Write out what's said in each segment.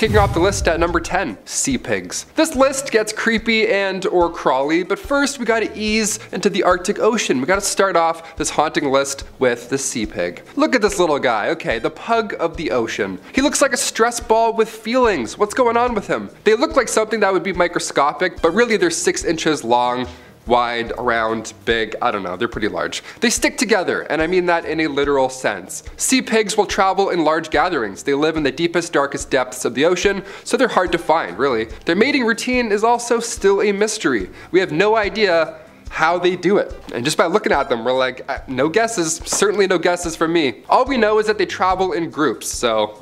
Kicking off the list at number 10, sea pigs. This list gets creepy and or crawly, but first we gotta ease into the Arctic Ocean. We gotta start off this haunting list with the sea pig. Look at this little guy, okay, the pug of the ocean. He looks like a stress ball with feelings. What's going on with him? They look like something that would be microscopic, but really they're 6 inches long, wide, around, big, I don't know, they're pretty large. They stick together, and I mean that in a literal sense. Sea pigs will travel in large gatherings. They live in the deepest, darkest depths of the ocean, so they're hard to find, really. Their mating routine is also still a mystery. We have no idea how they do it. And just by looking at them, we're like, no guesses, certainly no guesses from me. All we know is that they travel in groups, so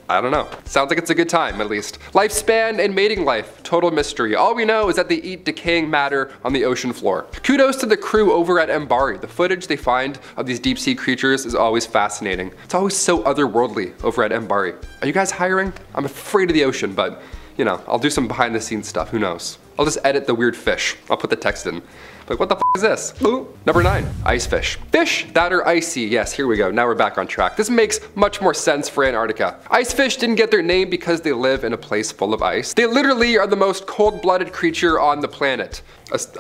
I don't know. Sounds like it's a good time, at least. Lifespan and mating life, total mystery. All we know is that they eat decaying matter on the ocean floor. Kudos to the crew over at MBARI. The footage they find of these deep sea creatures is always fascinating. It's always so otherworldly over at MBARI. Are you guys hiring? I'm afraid of the ocean, but you know, I'll do some behind the scenes stuff, who knows. I'll just edit the weird fish. I'll put the text in. Like, what the f is this? Ooh. Number 9, ice fish. Fish that are icy. Yes, here we go. Now we're back on track. This makes much more sense for Antarctica. Ice fish didn't get their name because they live in a place full of ice. They literally are the most cold-blooded creature on the planet.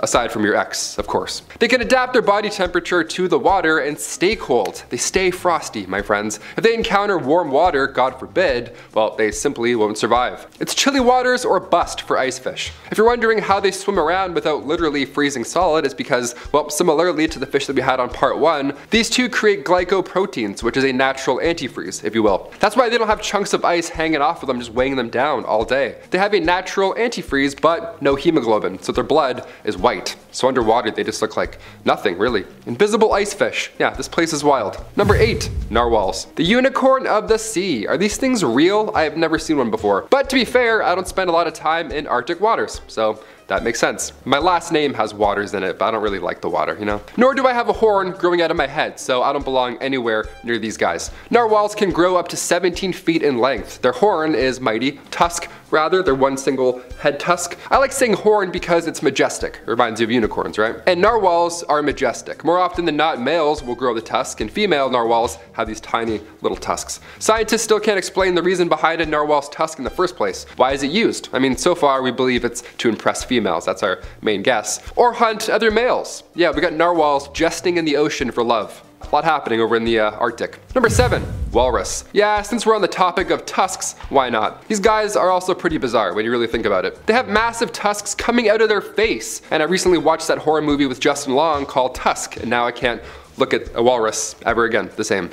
Aside from your ex, of course. They can adapt their body temperature to the water and stay cold. They stay frosty, my friends. If they encounter warm water, God forbid, well, they simply won't survive. It's chilly waters or bust for ice fish. If you're wondering how they swim around without literally freezing solid, it's because, well, similarly to the fish that we had on part 1, these two create glycoproteins, which is a natural antifreeze, if you will. That's why they don't have chunks of ice hanging off of them, just weighing them down all day. They have a natural antifreeze, but no hemoglobin, so their blood is white. So underwater they just look like nothing, really. Invisible ice fish. Yeah, this place is wild. Number 8, narwhals. The unicorn of the sea. Are these things real? I have never seen one before. But to be fair, I don't spend a lot of time in Arctic waters, so that makes sense. My last name has waters in it, but I don't really like the water, you know? Nor do I have a horn growing out of my head, so I don't belong anywhere near these guys. Narwhals can grow up to 17 feet in length. Their horn is mighty. Tusk, rather, they're one single head tusk. I like saying horn because it's majestic. It reminds you of unicorns, right? And narwhals are majestic. More often than not, males will grow the tusk, and female narwhals have these tiny little tusks. Scientists still can't explain the reason behind a narwhal's tusk in the first place. Why is it used? I mean, so far we believe it's to impress females, that's our main guess. Or hunt other males. Yeah, we got narwhals jesting in the ocean for love. A lot happening over in the Arctic. Number 7, walrus. Yeah, since we're on the topic of tusks, why not? These guys are also pretty bizarre when you really think about it. They have massive tusks coming out of their face. And I recently watched that horror movie with Justin Long called Tusk, and now I can't look at a walrus ever again the same.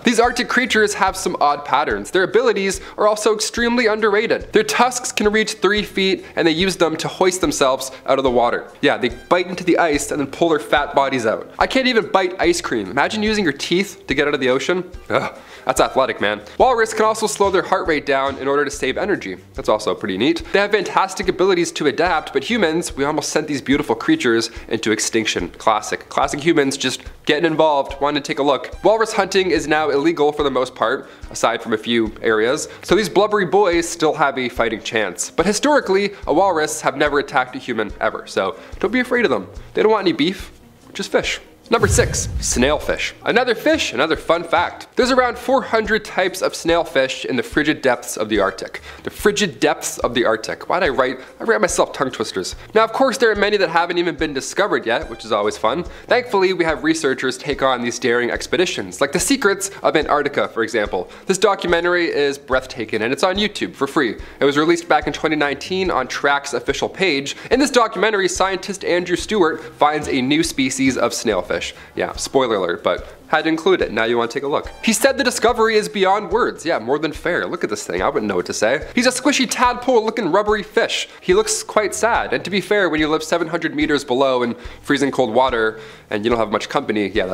These Arctic creatures have some odd patterns. Their abilities are also extremely underrated. Their tusks can reach 3 feet and they use them to hoist themselves out of the water. Yeah, they bite into the ice and then pull their fat bodies out. I can't even bite ice cream. Imagine using your teeth to get out of the ocean. Ugh, that's athletic, man. Walrus can also slow their heart rate down in order to save energy. That's also pretty neat. They have fantastic abilities to adapt, but humans, we almost sent these beautiful creatures into extinction. Classic. Classic humans just getting involved, wanting to take a look. Walrus hunting is now illegal for the most part, aside from a few areas, so these blubbery boys still have a fighting chance. But historically, a walrus have never attacked a human ever, so don't be afraid of them. They don't want any beef, just fish. Number 6, snailfish. Another fish, another fun fact. There's around 400 types of snailfish in the frigid depths of the Arctic. The frigid depths of the Arctic. Why'd I write myself tongue twisters. Now of course there are many that haven't even been discovered yet, which is always fun. Thankfully we have researchers take on these daring expeditions, like The Secrets of Antarctica, for example. This documentary is breathtaking and it's on YouTube for free. It was released back in 2019 on Track's official page. In this documentary, scientist Andrew Stewart finds a new species of snailfish. Yeah, spoiler alert, but had to include it. Now you want to take a look. He said the discovery is beyond words. Yeah, more than fair. Look at this thing. I wouldn't know what to say. He's a squishy tadpole looking rubbery fish. He looks quite sad. And to be fair, when you live 700 meters below in freezing cold water and you don't have much company, yeah,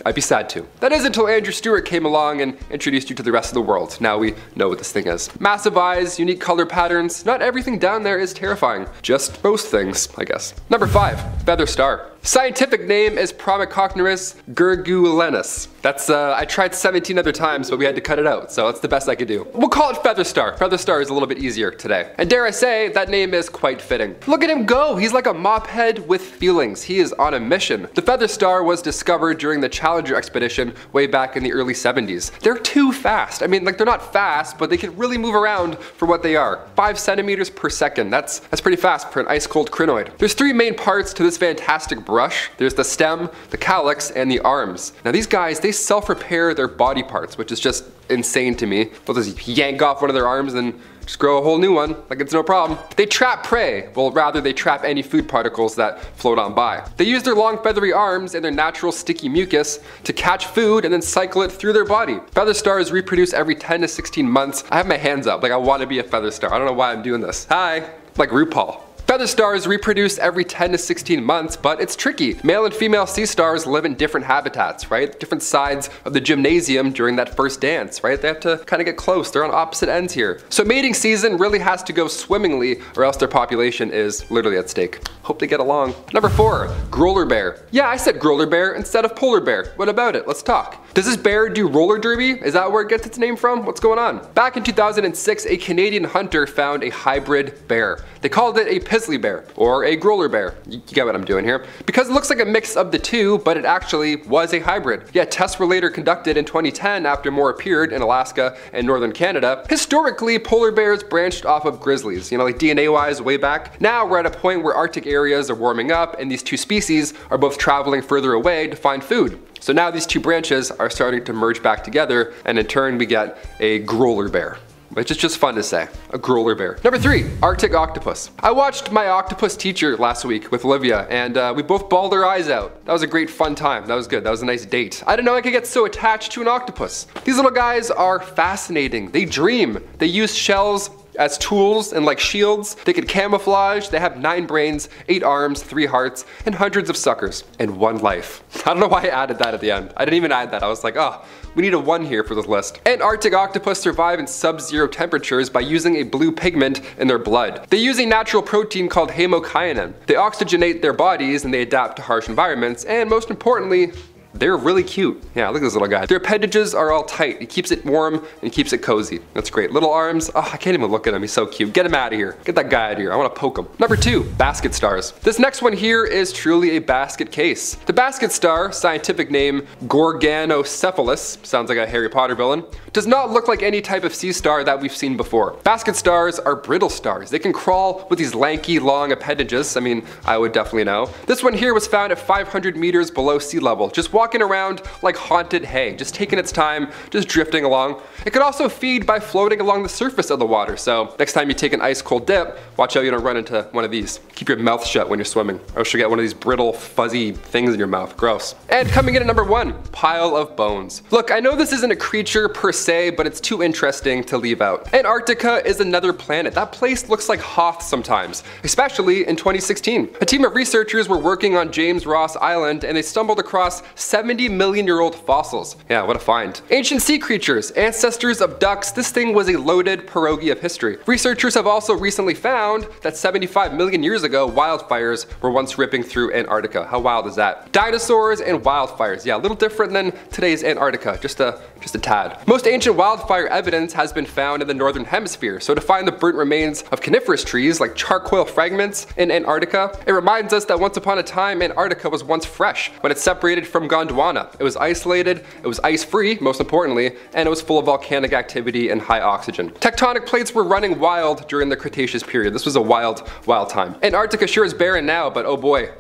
I'd be sad too. That is until Andrew Stewart came along and introduced you to the rest of the world. Now we know what this thing is. Massive eyes, unique color patterns. Not everything down there is terrifying. Just most things, I guess. Number 5, feather star. Scientific name is Promicocnerus gurgulenus. That's, I tried 17 other times, but we had to cut it out, so that's the best I could do. We'll call it Feather Star. Feather Star is a little bit easier today. And dare I say, that name is quite fitting. Look at him go! He's like a mop head with feelings. He is on a mission. The Feather Star was discovered during the Challenger expedition way back in the early 70s. They're too fast. I mean, like, they're not fast, but they can really move around for what they are. 5 centimeters per second. That's pretty fast for an ice-cold crinoid. There's 3 main parts to this fantastic brush. There's the stem, the calyx, and the arms. Now these guys, they self-repair their body parts, which is just insane to me. They'll just yank off one of their arms and just grow a whole new one, like it's no problem. They trap prey. Well, rather they trap any food particles that float on by. They use their long feathery arms and their natural sticky mucus to catch food and then cycle it through their body. Feather stars reproduce every 10 to 16 months. I have my hands up, like I want to be a feather star. I don't know why I'm doing this. Hi, like RuPaul. Feather stars reproduce every 10 to 16 months, but it's tricky. Male and female sea stars live in different habitats, right? Different sides of the gymnasium during that first dance, right? They have to kind of get close. They're on opposite ends here. So mating season really has to go swimmingly or else their population is literally at stake. Hope they get along. Number 4, GROLAR bear. Yeah, I said GROLAR bear instead of polar bear. What about it? Let's talk. Does this bear do roller derby? Is that where it gets its name from? What's going on? Back in 2006, a Canadian hunter found a hybrid bear. They called it a Pizzly bear, or a GROLAR bear. You get what I'm doing here. Because it looks like a mix of the two, but it actually was a hybrid. Yet tests were later conducted in 2010 after more appeared in Alaska and northern Canada. Historically, polar bears branched off of grizzlies, you know, like DNA-wise way back. Now we're at a point where Arctic areas are warming up and these two species are both traveling further away to find food. So now these two branches are starting to merge back together, and in turn we get a GROLAR bear. Which is just fun to say, a GROLAR bear. Number 3, Arctic octopus. I watched my octopus teacher last week with Olivia, and we both bawled our eyes out. That was a great fun time. That was good. That was a nice date. I didn't know I could get so attached to an octopus. These little guys are fascinating. They dream. They use shells as tools and like shields. They can camouflage. They have 9 brains, 8 arms, 3 hearts, and hundreds of suckers, and 1 life. I don't know why I added that at the end. I didn't even add that. I was like, oh, we need a 1 here for this list. And Arctic octopus survive in sub-zero temperatures by using a blue pigment in their blood. They use a natural protein called hemocyanin. They oxygenate their bodies and they adapt to harsh environments, and most importantly, they're really cute. Yeah, look at this little guy. Their appendages are all tight. It keeps it warm and keeps it cozy. That's great. Little arms. Oh, I can't even look at him. He's so cute. Get him out of here. Get that guy out of here. I want to poke him. Number 2, basket stars. This next one here is truly a basket case. The basket star, scientific name Gorganocephalus, sounds like a Harry Potter villain, does not look like any type of sea star that we've seen before. Basket stars are brittle stars. They can crawl with these lanky, long appendages. I mean, I would definitely know. This one here was found at 500 meters below sea level, just walking around like haunted hay, just taking its time, just drifting along. It could also feed by floating along the surface of the water, so next time you take an ice cold dip, watch out you don't run into one of these. Keep your mouth shut when you're swimming, or else you'll get one of these brittle, fuzzy things in your mouth. Gross. And coming in at number 1, pile of bones. Look, I know this isn't a creature per se, but it's too interesting to leave out. Antarctica is another planet. That place looks like Hoth sometimes, especially in 2016. A team of researchers were working on James Ross Island and they stumbled across 70-million-year-old fossils. Yeah, what a find. Ancient sea creatures, ancestors of ducks, this thing was a loaded pierogi of history. Researchers have also recently found that 75 million years ago, wildfires were once ripping through Antarctica. How wild is that? Dinosaurs and wildfires. Yeah, a little different than today's Antarctica, just a tad. Most ancient wildfire evidence has been found in the northern hemisphere, so to find the burnt remains of coniferous trees like charcoal fragments in Antarctica, it reminds us that once upon a time Antarctica was once fresh when it separated from Gondwana. It was isolated, it was ice-free, most importantly, and it was full of volcanic activity and high oxygen. Tectonic plates were running wild during the Cretaceous period. This was a wild time. Antarctica sure is barren now, but oh boy,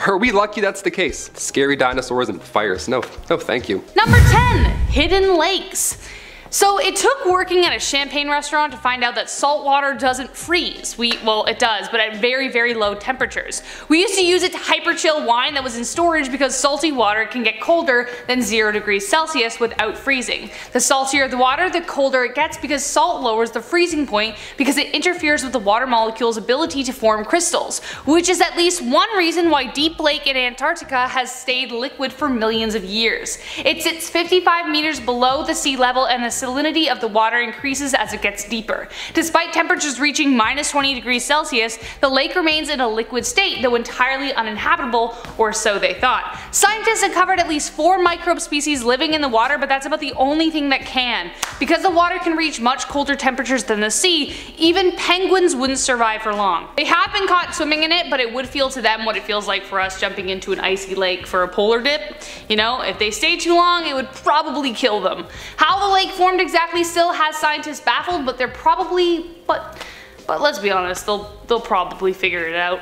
are we lucky that's the case? Scary dinosaurs and fires. No thank you. Number 10, hidden lakes. So it took working at a champagne restaurant to find out that salt water doesn't freeze. Well, it does, but at very, very low temperatures. We used to use it to hyperchill wine that was in storage because salty water can get colder than 0 degrees Celsius without freezing. The saltier the water, the colder it gets because salt lowers the freezing point because it interferes with the water molecule's ability to form crystals, which is at least one reason why Deep Lake in Antarctica has stayed liquid for millions of years. It sits 55 meters below the sea level and the salinity of the water increases as it gets deeper. Despite temperatures reaching minus 20 degrees Celsius, the lake remains in a liquid state, though entirely uninhabitable, or so they thought. Scientists uncovered at least 4 microbe species living in the water, but that's about the only thing that can. Because the water can reach much colder temperatures than the sea, even penguins wouldn't survive for long. They have been caught swimming in it, but it would feel to them what it feels like for us jumping into an icy lake for a polar dip. You know, if they stay too long, it would probably kill them. How the lake formed exactly still has scientists baffled, but they're probably, but let's be honest, they'll probably figure it out.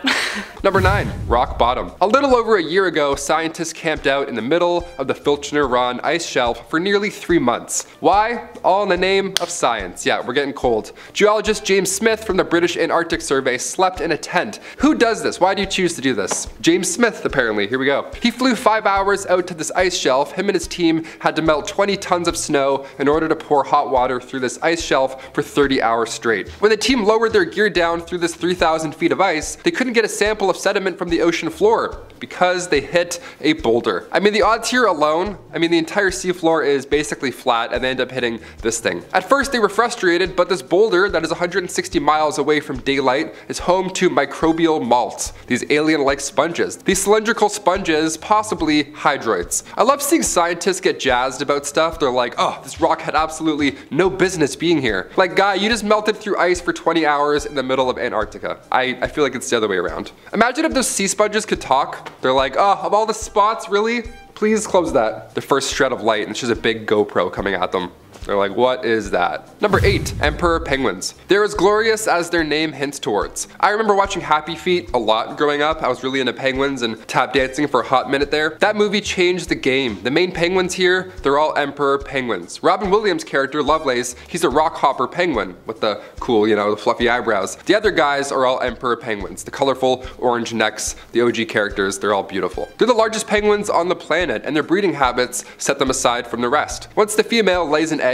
Number 9. Rock bottom. A little over a year ago, scientists camped out in the middle of the Filchner-Ronne ice shelf for nearly 3 months. Why? All in the name of science. Yeah, we're getting cold. Geologist James Smith from the British Antarctic Survey slept in a tent. Who does this? Why do you choose to do this? James Smith, apparently. Here we go. He flew 5 hours out to this ice shelf. Him and his team had to melt 20 tons of snow in order to pour hot water through this ice shelf for 30 hours straight. When the team lowered their gear down through this 3,000 feet of ice, they couldn't get a sample of sediment from the ocean floor because they hit a boulder. I mean, the odds here alone, the entire seafloor is basically flat and they end up hitting this thing. At first they were frustrated, but this boulder that is 160 miles away from daylight is home to microbial malts, these alien-like sponges. These cylindrical sponges, possibly hydroids. I love seeing scientists get jazzed about stuff. They're like, oh, this rock had absolutely no business being here. Like, guy, you just melted through ice for 20 hours in the middle of Antarctica. I feel like it's the other way around. Imagine if those sea sponges could talk. They're like, oh, of all the spots, really? Please close that. The first shred of light and it's just a big GoPro coming at them. They're like, what is that? Number 8, emperor penguins. They're as glorious as their name hints towards. I remember watching Happy Feet a lot growing up. I was really into penguins and tap dancing for a hot minute there. That movie changed the game. The main penguins here, they're all emperor penguins. Robin Williams' character, Lovelace, he's a rock hopper penguin with the cool, the fluffy eyebrows. The other guys are all emperor penguins. The colorful orange necks, the OG characters, they're all beautiful. They're the largest penguins on the planet and their breeding habits set them aside from the rest. Once the female lays an egg,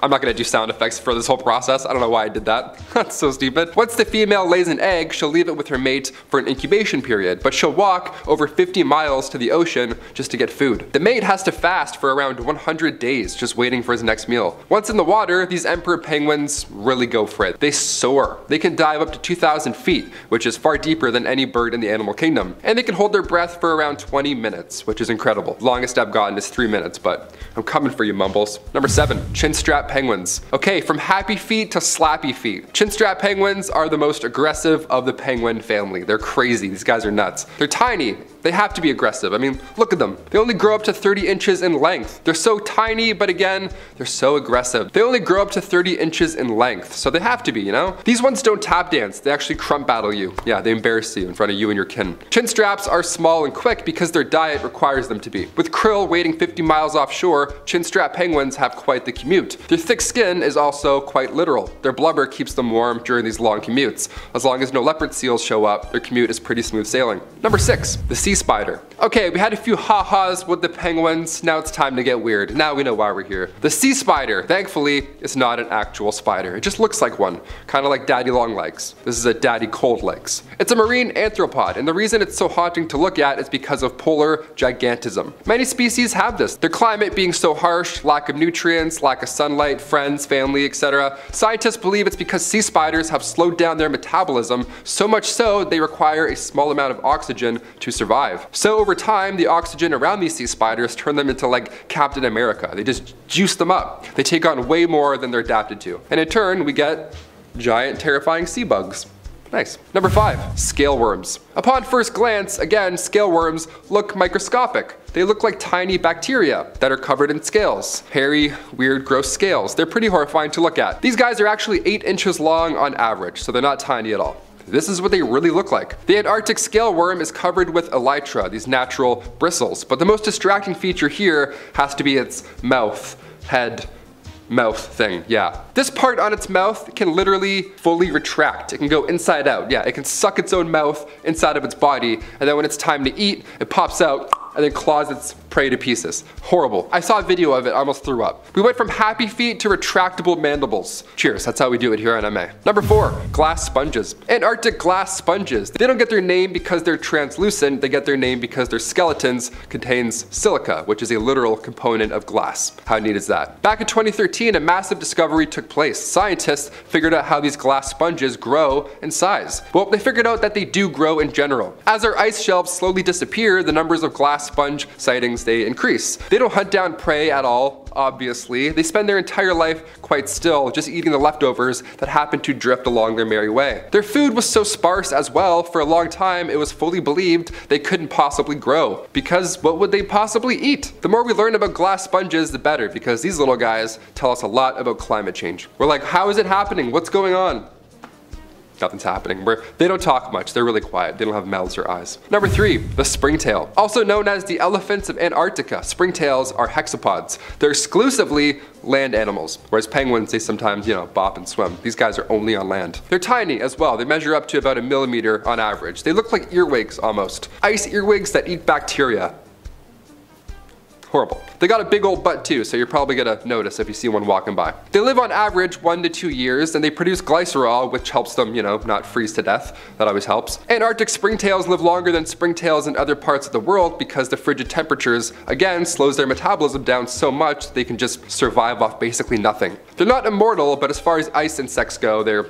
I'm not gonna do sound effects for this whole process. I don't know why I did that. That's so stupid. Once the female lays an egg, she'll leave it with her mate for an incubation period, but she'll walk over 50 miles to the ocean just to get food. The mate has to fast for around 100 days just waiting for his next meal. Once in the water, these emperor penguins really go for it. They soar. They can dive up to 2,000 feet, which is far deeper than any bird in the animal kingdom. And they can hold their breath for around 20 minutes, which is incredible. Longest I've gotten is 3 minutes, but I'm coming for you, Mumbles. Number 7, chinstrap penguins. Okay, from happy feet to slappy feet. Chinstrap penguins are the most aggressive of the penguin family. They're crazy, these guys are nuts. They're tiny, they have to be aggressive. Look at them. They only grow up to 30 inches in length. They're so tiny, but again, they're so aggressive. They only grow up to 30 inches in length, so they have to be, These ones don't tap dance, they actually crump battle you. Yeah, they embarrass you in front of you and your kin. Chinstraps are small and quick because their diet requires them to be. With krill waiting 50 miles offshore, chinstrap penguins have quite the commute. Their thick skin is also quite literal. Their blubber keeps them warm during these long commutes. As long as no leopard seals show up, their commute is pretty smooth sailing. Number 6, the sea spider. Okay, we had a few ha-has with the penguins, now it's time to get weird. Now we know why we're here. The sea spider, thankfully, is not an actual spider. It just looks like one, kind of like Daddy Longlegs. This is a Daddy Coldlegs. It's a marine arthropod, and the reason it's so haunting to look at is because of polar gigantism. Many species have this. Their climate being so harsh, lack of nutrients, lack of sunlight, friends, family, etc. Scientists believe it's because sea spiders have slowed down their metabolism, so much so they require a small amount of oxygen to survive. So over time, the oxygen around these sea spiders turn them into like Captain America. They just juice them up. They take on way more than they're adapted to. And in turn, we get giant, terrifying sea bugs. Nice. Number 5, scale worms. Upon first glance, again, scale worms look microscopic. They look like tiny bacteria that are covered in scales. Hairy, weird, gross scales. They're pretty horrifying to look at. These guys are actually 8 inches long on average, so they're not tiny at all. This is what they really look like. The Antarctic scale worm is covered with elytra, these natural bristles, but the most distracting feature here has to be its mouth thing, yeah. This part on its mouth can literally fully retract. It can go inside out, yeah. It can suck its own mouth inside of its body, and then when it's time to eat, it pops out and then claws its prey to pieces. Horrible. I saw a video of it, I almost threw up. We went from happy feet to retractable mandibles. Cheers, that's how we do it here on MA. Number 4, glass sponges. Antarctic glass sponges. They don't get their name because they're translucent, they get their name because their skeletons contains silica, which is a literal component of glass. How neat is that? Back in 2013, a massive discovery took place. Scientists figured out how these glass sponges grow in size. Well, they figured out that they do grow in general. As our ice shelves slowly disappear, the numbers of glass sponge sightings, they increase. They don't hunt down prey at all, obviously. They spend their entire life quite still, just eating the leftovers that happen to drift along their merry way. Their food was so sparse as well, for a long time it was fully believed they couldn't possibly grow, because what would they possibly eat? The more we learn about glass sponges, the better, because these little guys tell us a lot about climate change. We're like, how is it happening? What's going on? Nothing's happening. They don't talk much, they're really quiet, they don't have mouths or eyes. Number 3, the springtail. Also known as the elephants of Antarctica, springtails are hexapods. They're exclusively land animals, whereas penguins, they sometimes, bop and swim. These guys are only on land. They're tiny as well, they measure up to about 1 millimeter on average. They look like earwigs almost. Ice earwigs that eat bacteria. Horrible. They got a big old butt too, so you're probably gonna notice if you see one walking by. They live on average 1 to 2 years, and they produce glycerol, which helps them, not freeze to death. That always helps. Antarctic springtails live longer than springtails in other parts of the world because the frigid temperatures, again, slows their metabolism down so much they can just survive off basically nothing. They're not immortal, but as far as ice insects go, they're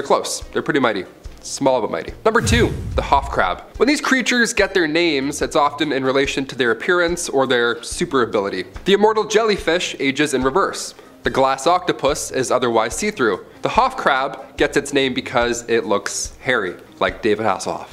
close. They're pretty mighty. Small but mighty. Number 2, the HOFF crab. When these creatures get their names, it's often in relation to their appearance or their super ability. The immortal jellyfish ages in reverse. The glass octopus is otherwise see-through. The HOFF crab gets its name because it looks hairy, like David Hasselhoff.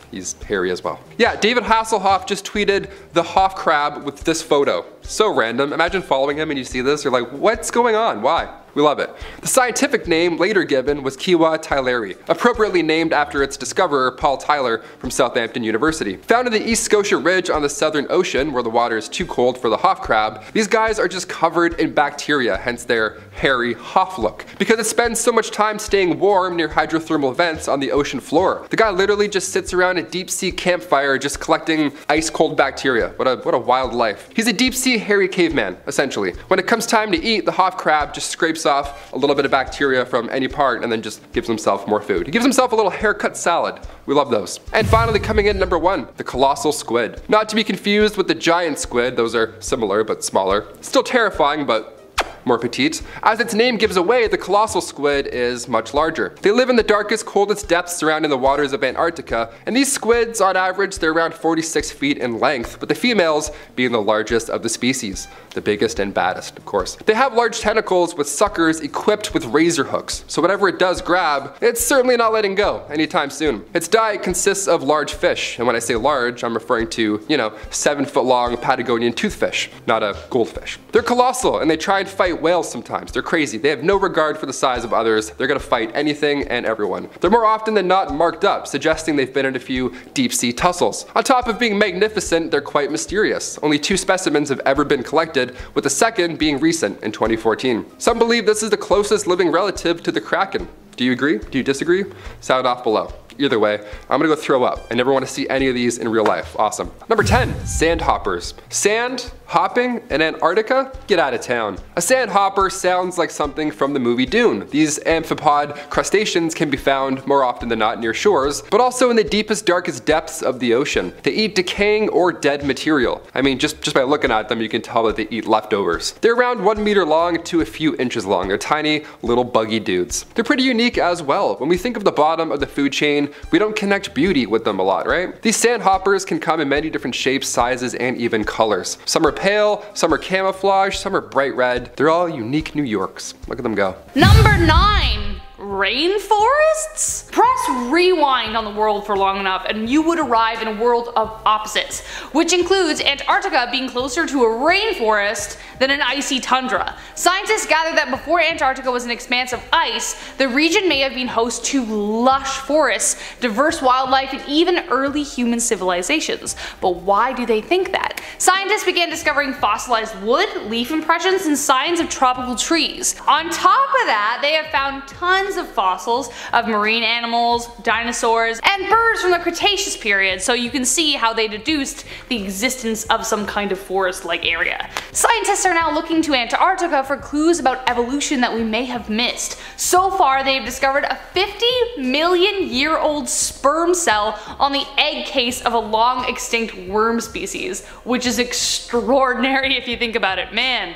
He's hairy as well. Yeah, David Hasselhoff just tweeted the HOFF crab with this photo. So random. Imagine following him and you see this, you're like, what's going on? Why? We love it. The scientific name later given was Kiwa tyleri, appropriately named after its discoverer, Paul Tyler from Southampton University. Found in the East Scotia Ridge on the Southern Ocean, where the water is too cold for the HOFF crab, these guys are just covered in bacteria, hence their hairy HOFF look. Because it spends so much time staying warm near hydrothermal vents on the ocean floor. The guy literally just sits around a deep sea campfire just collecting ice cold bacteria. What a wild life. He's a deep sea hairy caveman, essentially. When it comes time to eat, the HOFF crab just scrapes off a little bit of bacteria from any part and then just gives himself more food. He gives himself a little haircut salad. We love those. And finally, coming in number 1, the colossal squid. Not to be confused with the giant squid, those are similar but smaller. Still terrifying, but more petite. As its name gives away, the colossal squid is much larger. They live in the darkest, coldest depths surrounding the waters of Antarctica, and these squids, on average, they're around 46 feet in length, with the females being the largest of the species. The biggest and baddest, of course. They have large tentacles with suckers equipped with razor hooks, so whatever it does grab, it's certainly not letting go anytime soon. Its diet consists of large fish, and when I say large, I'm referring to, 7-foot-long Patagonian toothfish, not a goldfish. They're colossal, and they try and fight whales sometimes. They're crazy. They have no regard for the size of others. They're gonna fight anything and everyone. They're more often than not marked up, suggesting they've been in a few deep sea tussles. On top of being magnificent, they're quite mysterious. Only 2 specimens have ever been collected, with the second being recent in 2014. Some believe this is the closest living relative to the kraken. Do you agree? Do you disagree? Sound off below. Either way, I'm gonna go throw up. I never want to see any of these in real life. Awesome. Number 10, sandhoppers. Sand hopping in Antarctica? Get out of town. A sandhopper sounds like something from the movie Dune. These amphipod crustaceans can be found more often than not near shores, but also in the deepest, darkest depths of the ocean. They eat decaying or dead material. I mean, just by looking at them, you can tell that they eat leftovers. They're around 1 meter long to a few inches long. They're tiny, little buggy dudes. They're pretty unique as well. When we think of the bottom of the food chain, we don't connect beauty with them a lot, right? These sandhoppers can come in many different shapes, sizes, and even colors. Some are pale, some are camouflage, some are bright red. They're all unique New Yorks. Look at them go. Number 9. Rainforests? Press rewind on the world for long enough and you would arrive in a world of opposites, which includes Antarctica being closer to a rainforest than an icy tundra. Scientists gather that before Antarctica was an expanse of ice, the region may have been host to lush forests, diverse wildlife, and even early human civilizations. But why do they think that? Scientists began discovering fossilized wood, leaf impressions, and signs of tropical trees. On top of that, they have found tons of fossils of marine animals, mammals, dinosaurs, and birds from the Cretaceous period, so you can see how they deduced the existence of some kind of forest-like area. Scientists are now looking to Antarctica for clues about evolution that we may have missed. So far, they've discovered a 50-million-year-old sperm cell on the egg case of a long-extinct worm species, which is extraordinary if you think about it. Man,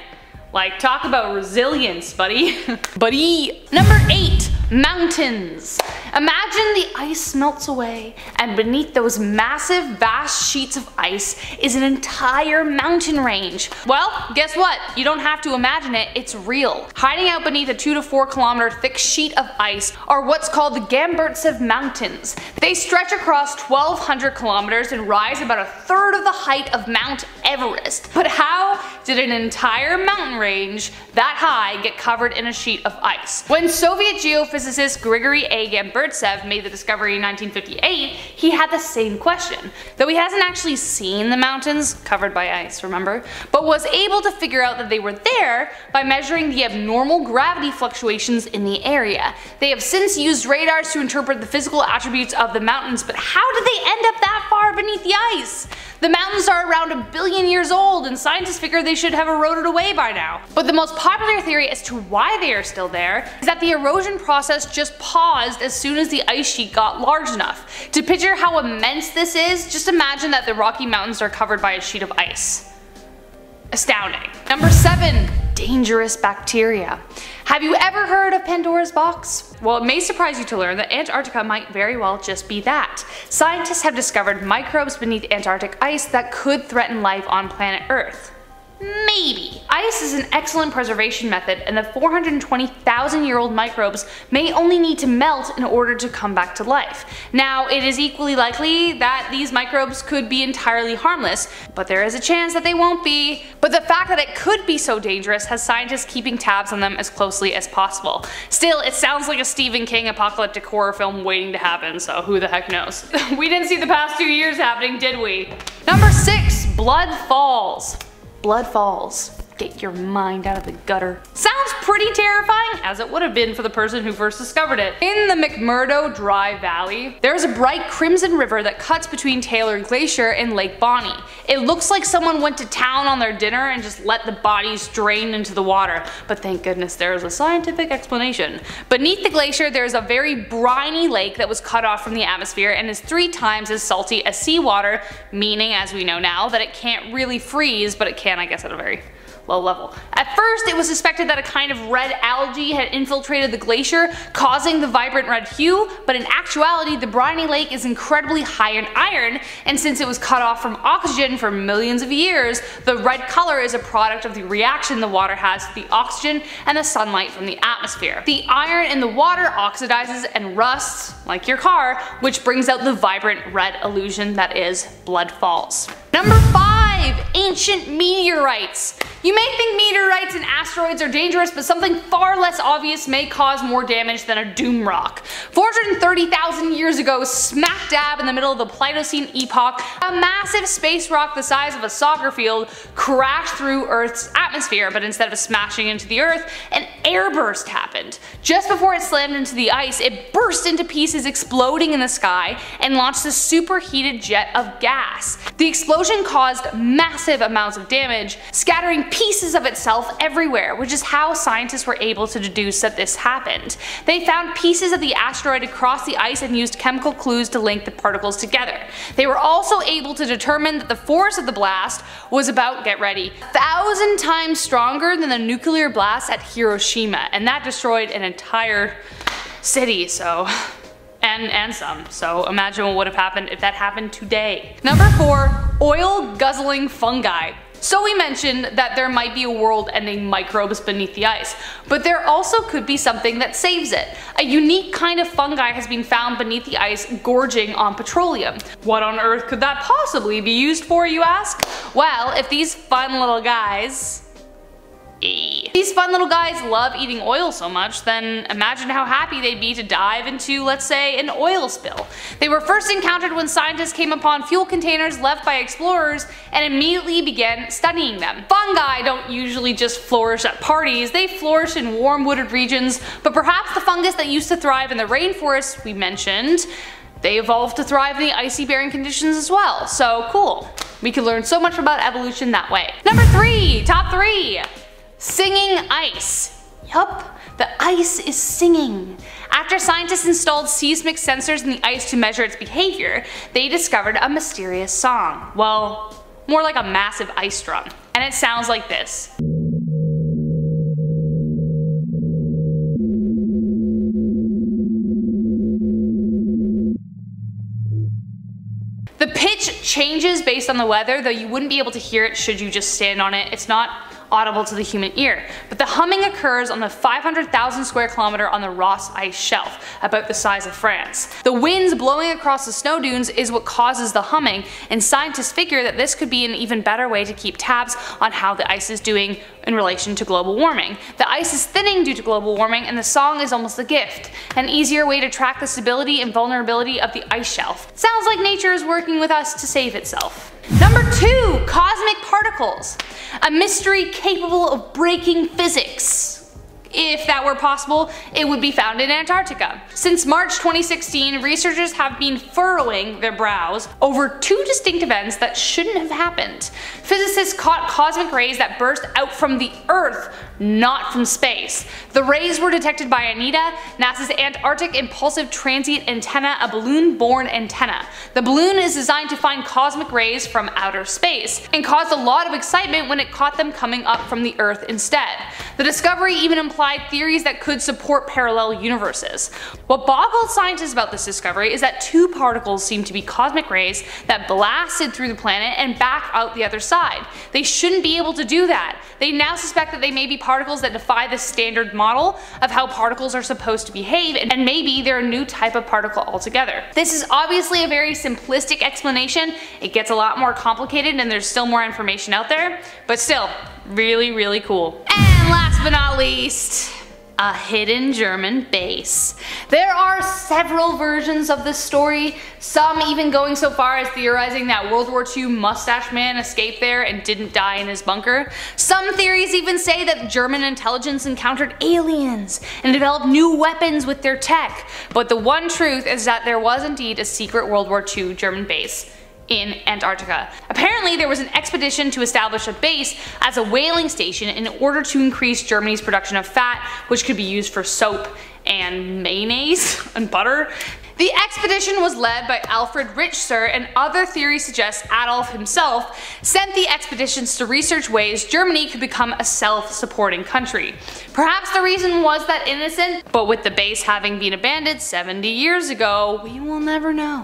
like, talk about resilience, buddy. Number 8. Mountains. Imagine the ice melts away, and beneath those massive, vast sheets of ice is an entire mountain range. Well, guess what? You don't have to imagine it, it's real. Hiding out beneath a 2 to 4 kilometer thick sheet of ice are what's called the Gamburtsev Mountains. They stretch across 1,200 kilometers and rise about a third of the height of Mount Everest. But how did an entire mountain range that high get covered in a sheet of ice? When Soviet geophysicist Grigory A. Gamburtsev made the discovery in 1958, he had the same question, though he hasn't actually seen the mountains covered by ice, remember, but was able to figure out that they were there by measuring the abnormal gravity fluctuations in the area. They have since used radars to interpret the physical attributes of the mountains, but how did they end up that far beneath the ice? The mountains are around 1 billion years old, and scientists figure they should have eroded away by now. But the most popular theory as to why they are still there is that the erosion process just paused as soon as the ice sheet got large enough. To picture how immense this is, just imagine that the Rocky Mountains are covered by a sheet of ice. Astounding. Number 7. Dangerous bacteria. Have you ever heard of Pandora's box? Well, it may surprise you to learn that Antarctica might very well just be that. Scientists have discovered microbes beneath Antarctic ice that could threaten life on planet Earth. Maybe. Ice is an excellent preservation method, and the 420,000-year-old microbes may only need to melt in order to come back to life. Now, it is equally likely that these microbes could be entirely harmless, but there is a chance that they won't be. But the fact that it could be so dangerous has scientists keeping tabs on them as closely as possible. Still, it sounds like a Stephen King apocalyptic horror film waiting to happen, so who the heck knows. We didn't see the past 2 years happening, did we? Number 6. Blood Falls. Blood Falls. Get your mind out of the gutter. Sounds pretty terrifying, as it would have been for the person who first discovered it. In the McMurdo Dry Valley, there is a bright crimson river that cuts between Taylor Glacier and Lake Bonny. It looks like someone went to town on their dinner and just let the bodies drain into the water, but thank goodness there is a scientific explanation. Beneath the glacier there is a very briny lake that was cut off from the atmosphere and is 3 times as salty as seawater, meaning, as we know now, that it can't really freeze, but it can, I guess, at a very low level. At first, it was suspected that a kind of red algae had infiltrated the glacier, causing the vibrant red hue, but in actuality, the briny lake is incredibly high in iron, and since it was cut off from oxygen for millions of years, the red color is a product of the reaction the water has to the oxygen and the sunlight from the atmosphere. The iron in the water oxidizes and rusts, like your car, which brings out the vibrant red illusion that is Blood Falls. Number 5. Ancient meteorites. You may think meteorites and asteroids are dangerous, but something far less obvious may cause more damage than a doom rock. 430,000 years ago, smack dab in the middle of the Pleistocene epoch, a massive space rock the size of a soccer field crashed through Earth's atmosphere, but instead of smashing into the Earth, an airburst happened. Just before it slammed into the ice, it burst into pieces, exploding in the sky, and launched a superheated jet of gas. The explosion caused massive amounts of damage, scattering pieces of itself everywhere, which is how scientists were able to deduce that this happened. They found pieces of the asteroid across the ice and used chemical clues to link the particles together. They were also able to determine that the force of the blast was about, get ready, 1,000 times stronger than the nuclear blast at Hiroshima, and that destroyed an entire city, so imagine what would have happened if that happened today. Number 4. Oil guzzling fungi. So we mentioned that there might be a world-ending microbes beneath the ice, but there also could be something that saves it. A unique kind of fungi has been found beneath the ice gorging on petroleum. What on earth could that possibly be used for, you ask? Well, if these fun little guys these fun little guys love eating oil so much, then imagine how happy they'd be to dive into, let's say, an oil spill. They were first encountered when scientists came upon fuel containers left by explorers and immediately began studying them. Fungi don't usually just flourish at parties, they flourish in warm wooded regions, but perhaps the fungus that used to thrive in the rainforests we mentioned, they evolved to thrive in the icy barren conditions as well. So cool. We could learn so much about evolution that way. Number 3, top 3, singing ice. Yup, the ice is singing. After scientists installed seismic sensors in the ice to measure its behavior, they discovered a mysterious song. Well, more like a massive ice drum. And it sounds like this. The pitch changes based on the weather, though you wouldn't be able to hear it should you just stand on it. It's not audible to the human ear. But the humming occurs on the 500,000 square kilometer on the Ross Ice Shelf, about the size of France. The winds blowing across the snow dunes is what causes the humming, and scientists figure that this could be an even better way to keep tabs on how the ice is doing in relation to global warming. The ice is thinning due to global warming, and the song is almost a gift, an easier way to track the stability and vulnerability of the ice shelf. Sounds like nature is working with us to save itself. Number 2, cosmic particles. A mystery capable of breaking physics. If that were possible, it would be found in Antarctica. Since March 2016, researchers have been furrowing their brows over 2 distinct events that shouldn't have happened. Physicists caught cosmic rays that burst out from the Earth, not from space. The rays were detected by ANITA, NASA's Antarctic Impulsive Transient Antenna, a balloon-borne antenna. The balloon is designed to find cosmic rays from outer space, and caused a lot of excitement when it caught them coming up from the Earth instead. The discovery even implied theories that could support parallel universes. What boggled scientists about this discovery is that 2 particles seem to be cosmic rays that blasted through the planet and back out the other side. They shouldn't be able to do that. They now suspect that they may be particles that defy the standard model of how particles are supposed to behave, and maybe they're a new type of particle altogether. This is obviously a very simplistic explanation. It gets a lot more complicated and there's still more information out there, but still, really, really cool. And last but not least, a hidden German base. There are several versions of this story, some even going so far as theorizing that World War II mustache man escaped there and didn't die in his bunker. Some theories even say that German intelligence encountered aliens and developed new weapons with their tech, but the one truth is that there was indeed a secret World War II German base in Antarctica. Apparently there was an expedition to establish a base as a whaling station in order to increase Germany's production of fat, which could be used for soap and mayonnaise and butter. The expedition was led by Alfred Richter, and other theories suggest Adolf himself sent the expeditions to research ways Germany could become a self-supporting country. Perhaps the reason was that innocent, but with the base having been abandoned 70 years ago, we will never know.